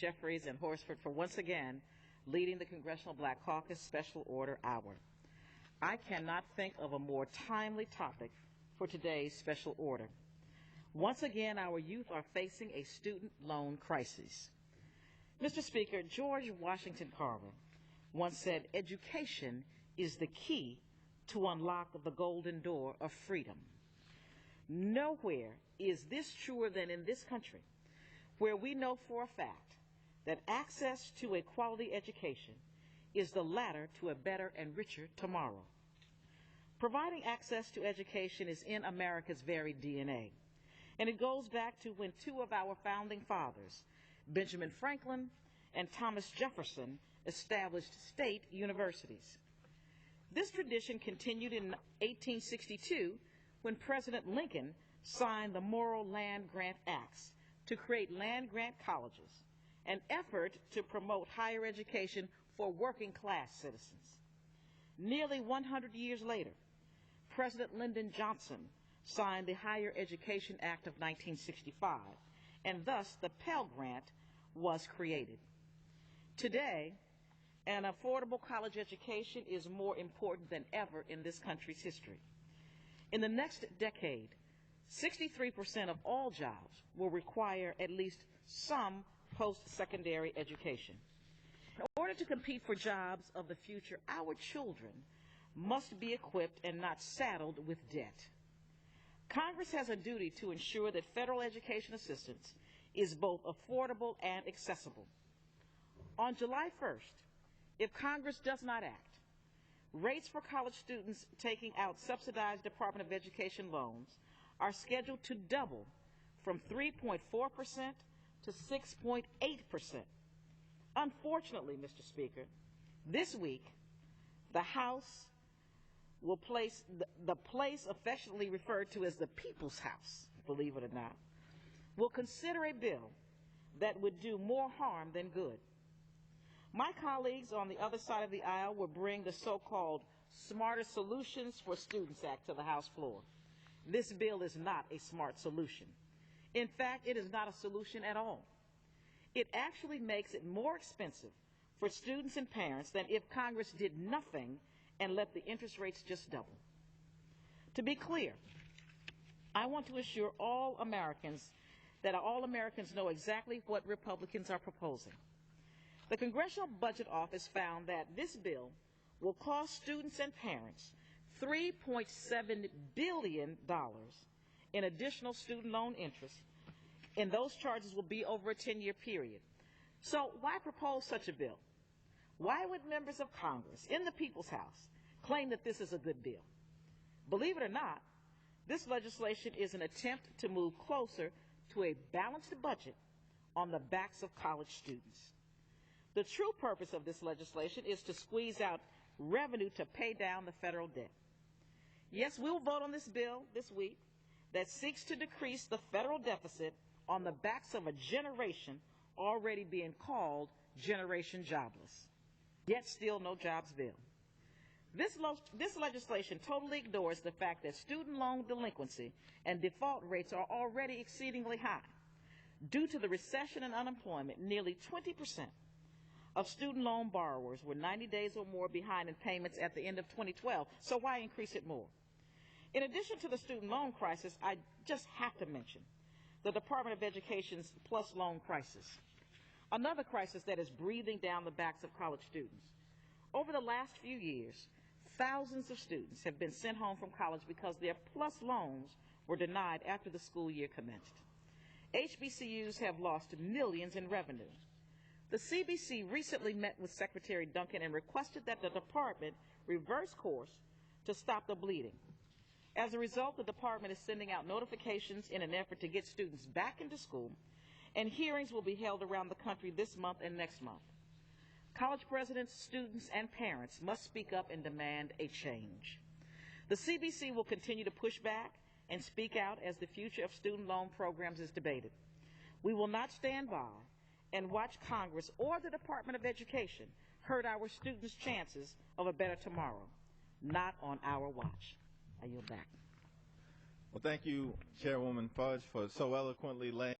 Jeffries and Horsford for once again leading the Congressional Black Caucus Special Order Hour. I cannot think of a more timely topic for today's special order. Once again, our youth are facing a student loan crisis. Mr. Speaker, George Washington Carver once said, "Education is the key to unlock the golden door of freedom." Nowhere is this truer than in this country, where we know for a fact that access to a quality education is the ladder to a better and richer tomorrow. Providing access to education is in America's very DNA, and it goes back to when two of our founding fathers, Benjamin Franklin and Thomas Jefferson, established state universities. This tradition continued in 1862 when President Lincoln signed the Morrill Land Grant Acts to create land-grant colleges, an effort to promote higher education for working-class citizens. Nearly 100 years later, President Lyndon Johnson signed the Higher Education Act of 1965, and thus the Pell Grant was created. Today, an affordable college education is more important than ever in this country's history. In the next decade, 63% of all jobs will require at least some post-secondary education. In order to compete for jobs of the future, our children must be equipped and not saddled with debt. Congress has a duty to ensure that federal education assistance is both affordable and accessible. On July 1st, if Congress does not act, rates for college students taking out subsidized Department of Education loans are scheduled to double from 3.4% to 6.8%. Unfortunately, Mr. Speaker, this week, the House will place the place affectionately referred to as the People's House, believe it or not, will consider a bill that would do more harm than good. My colleagues on the other side of the aisle will bring the so-called Smarter Solutions for Students Act to the House floor. This bill is not a smart solution. In fact, it is not a solution at all. It actually makes it more expensive for students and parents than if Congress did nothing and let the interest rates just double. To be clear, I want to assure all Americans that all Americans know exactly what Republicans are proposing. The Congressional Budget Office found that this bill will cost students and parents $3.7 billion in additional student loan interest, and those charges will be over a 10-year period. So why propose such a bill? Why would members of Congress in the People's House claim that this is a good bill? Believe it or not, this legislation is an attempt to move closer to a balanced budget on the backs of college students. The true purpose of this legislation is to squeeze out revenue to pay down the federal debt. Yes, we will vote on this bill this week that seeks to decrease the federal deficit on the backs of a generation already being called Generation Jobless, yet still no jobs bill. This legislation totally ignores the fact that student loan delinquency and default rates are already exceedingly high. Due to the recession and unemployment, nearly 20% of student loan borrowers were 90 days or more behind in payments at the end of 2012, so why increase it more? In addition to the student loan crisis, I just have to mention the Department of Education's PLUS loan crisis, another crisis that is breathing down the backs of college students. Over the last few years, thousands of students have been sent home from college because their PLUS loans were denied after the school year commenced. HBCUs have lost millions in revenue. The CBC recently met with Secretary Duncan and requested that the department reverse course to stop the bleeding. As a result, the department is sending out notifications in an effort to get students back into school, and hearings will be held around the country this month and next month. College presidents, students, and parents must speak up and demand a change. The CBC will continue to push back and speak out as the future of student loan programs is debated. We will not stand by and watch Congress or the Department of Education hurt our students' chances of a better tomorrow. Not on our watch. I yield back. Well, thank you, Chairwoman Fudge, for so eloquently laying